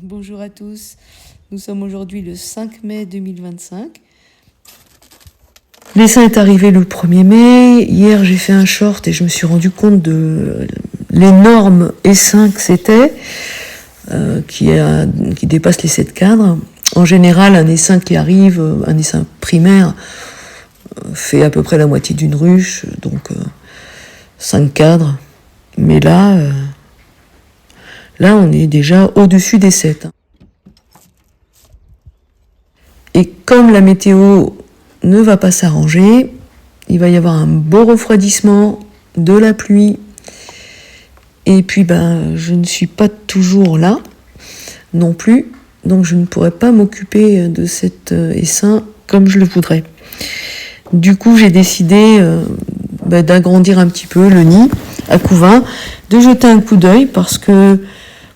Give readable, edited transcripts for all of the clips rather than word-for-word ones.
Bonjour à tous, nous sommes aujourd'hui le 5 mai 2025. L'essaim est arrivé le 1er mai, hier j'ai fait un short et je me suis rendu compte de l'énorme essaim que c'était, qui dépasse les 7 cadres. En général, un essaim qui arrive, un essaim primaire, fait à peu près la moitié d'une ruche, donc 5 cadres. Mais là, on est déjà au-dessus des 7. Et comme la météo ne va pas s'arranger, il va y avoir un beau refroidissement, de la pluie, et puis je ne suis pas toujours là non plus, donc je ne pourrai pas m'occuper de cet essaim comme je le voudrais. Du coup, j'ai décidé d'agrandir un petit peu le nid à couvain, de jeter un coup d'œil parce que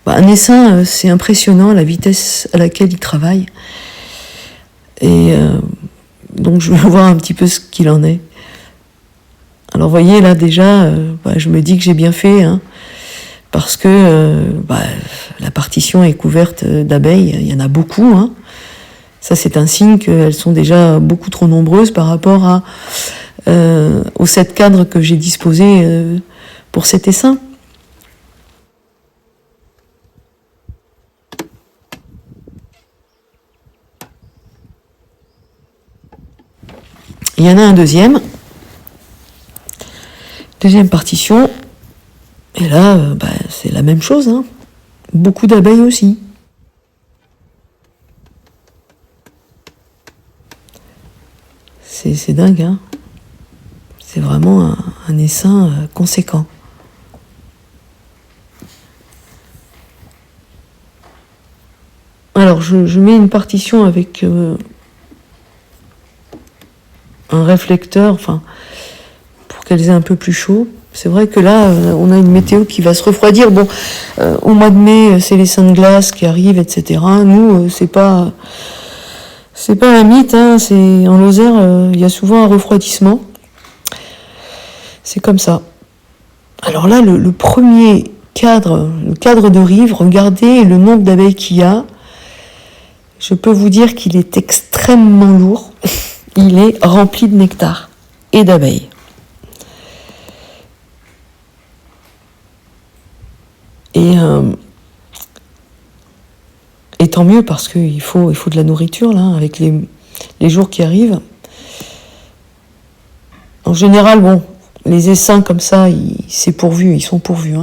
un essaim, c'est impressionnant la vitesse à laquelle il travaille. Et donc je vais voir un petit peu ce qu'il en est. Alors vous voyez là déjà, je me dis que j'ai bien fait, parce que la partition est couverte d'abeilles, il y en a beaucoup. Ça c'est un signe qu'elles sont déjà beaucoup trop nombreuses par rapport aux 7 cadres que j'ai disposés pour cet essaim. Il y en a un deuxième partition, et là, c'est la même chose, beaucoup d'abeilles aussi. C'est dingue, c'est vraiment un essaim conséquent. Alors, je mets une partition avec un réflecteur, pour qu'elles aient un peu plus chaud. C'est vrai que là, on a une météo qui va se refroidir. Bon, au mois de mai, c'est les seins de glace qui arrivent, etc. Nous, c'est pas un mythe, c'est en Lozère, il y a souvent un refroidissement. C'est comme ça. Alors là, le premier cadre, le cadre de rive, regardez le nombre d'abeilles qu'il y a. Je peux vous dire qu'il est extrêmement lourd. Il est rempli de nectar et d'abeilles. Et tant mieux parce qu'il faut de la nourriture là, avec les jours qui arrivent. En général, les essaims comme ça, c'est pourvu, ils sont pourvus.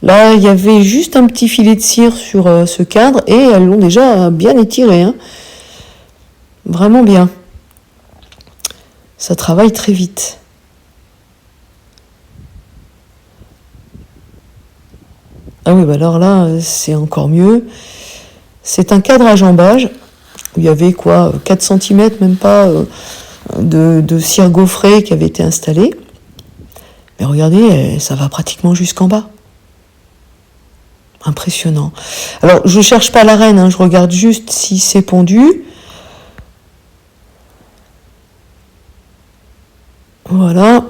Là, il y avait juste un petit filet de cire sur ce cadre et elles l'ont déjà bien étiré. Vraiment bien. Ça travaille très vite. Ah oui, alors là, c'est encore mieux. C'est un cadre à jambage où il y avait 4 cm, même pas, de cire gaufrée qui avait été installée. Mais regardez, ça va pratiquement jusqu'en bas. Impressionnant. Alors, je cherche pas la reine, je regarde juste si c'est pondu. Voilà.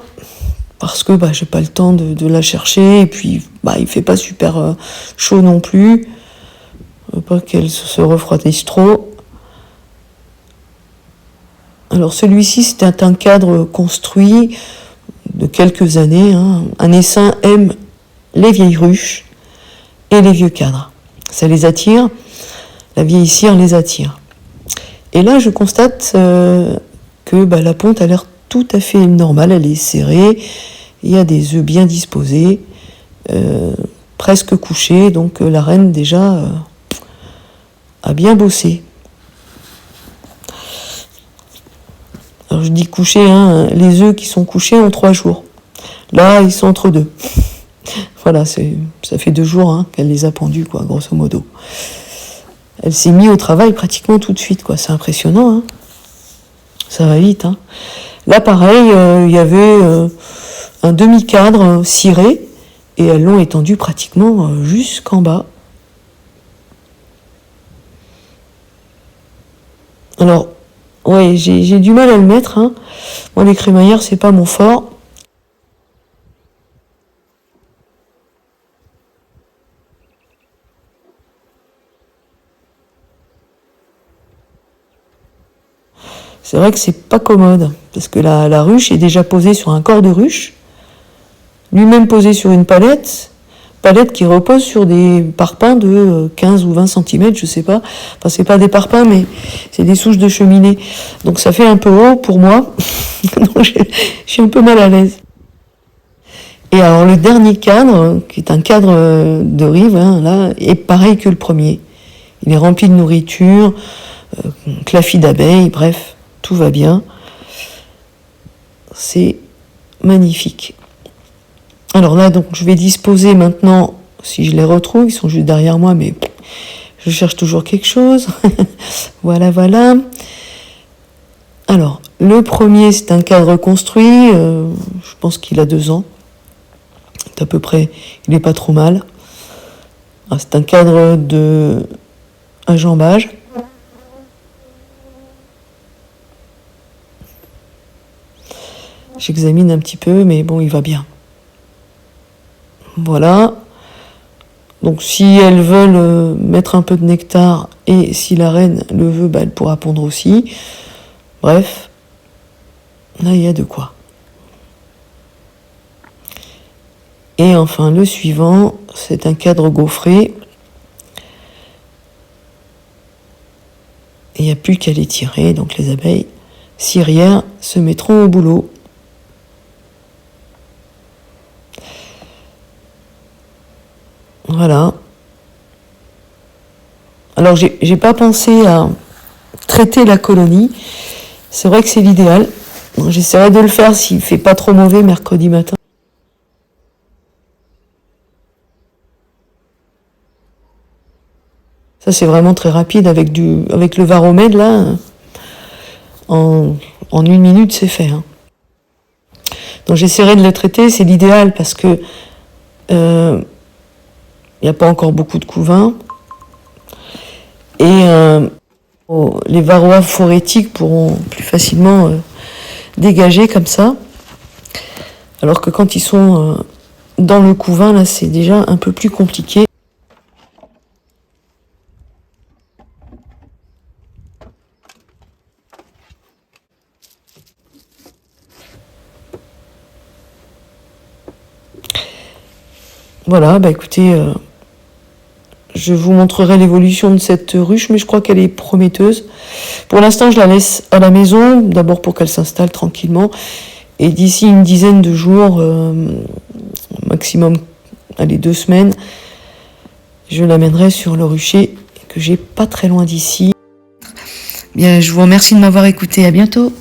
Parce que j'ai pas le temps de la chercher. Et puis, il fait pas super chaud non plus. Pas qu'elle se refroidisse trop. Alors, celui-ci, c'était un cadre construit de quelques années. Un essaim aime les vieilles ruches et les vieux cadres. Ça les attire, la vieille cire les attire. Et là, je constate que la ponte a l'air tout à fait normale, elle est serrée, il y a des œufs bien disposés, presque couchés, donc la reine déjà a bien bossé. Alors je dis couchés, les œufs qui sont couchés en 3 jours. Là, ils sont entre 2. Voilà, ça fait 2 jours qu'elle les a pendus, grosso modo. Elle s'est mise au travail pratiquement tout de suite, c'est impressionnant. Ça va vite. Là, pareil, il y avait un demi-cadre ciré, et elles l'ont étendu pratiquement jusqu'en bas. Alors, ouais, j'ai du mal à le mettre. Moi, les crémaillères, c'est pas mon fort. c'est vrai que c'est pas commode, parce que la ruche est déjà posée sur un corps de ruche, lui-même posé sur une palette qui repose sur des parpaings de 15 ou 20 cm, je sais pas. Enfin, c'est pas des parpaings, mais c'est des souches de cheminée. Donc ça fait un peu haut pour moi. Donc je suis un peu mal à l'aise. Et alors le dernier cadre, qui est un cadre de rive, hein, là, est pareil que le premier. Il est rempli de nourriture, clafis d'abeilles, bref, tout va bien. C'est magnifique. Alors là, donc, je vais disposer maintenant, si je les retrouve, ils sont juste derrière moi, mais je cherche toujours quelque chose. Voilà, voilà. Alors, le premier, c'est un cadre construit, je pense qu'il a 2 ans. C'est à peu près, il n'est pas trop mal. Ah, c'est un cadre de enjambage. J'examine un petit peu, mais bon, il va bien. Voilà. Donc si elles veulent mettre un peu de nectar, et si la reine le veut, bah, elle pourra pondre aussi. Bref, là il y a de quoi. Et enfin le suivant, c'est un cadre gaufré. Et il n'y a plus qu'à les tirer, donc les abeilles cirières se mettront au boulot. Voilà. Alors j'ai pas pensé à traiter la colonie. C'est vrai que c'est l'idéal. J'essaierai de le faire s'il fait pas trop mauvais mercredi matin. Ça c'est vraiment très rapide avec le varomède là. En 1 minute c'est fait. Hein. Donc j'essaierai de le traiter, c'est l'idéal parce que il n'y a pas encore beaucoup de couvains. Et les varroas phorétiques pourront plus facilement dégager comme ça. Alors que quand ils sont dans le couvain, là, c'est déjà un peu plus compliqué. Voilà, bah écoutez, je vous montrerai l'évolution de cette ruche, mais je crois qu'elle est prometteuse. Pour l'instant, je la laisse à la maison, d'abord pour qu'elle s'installe tranquillement. Et d'ici une dizaine de jours, maximum, allez, 2 semaines, je l'amènerai sur le rucher que j'ai pas très loin d'ici. Bien, je vous remercie de m'avoir écouté. À bientôt.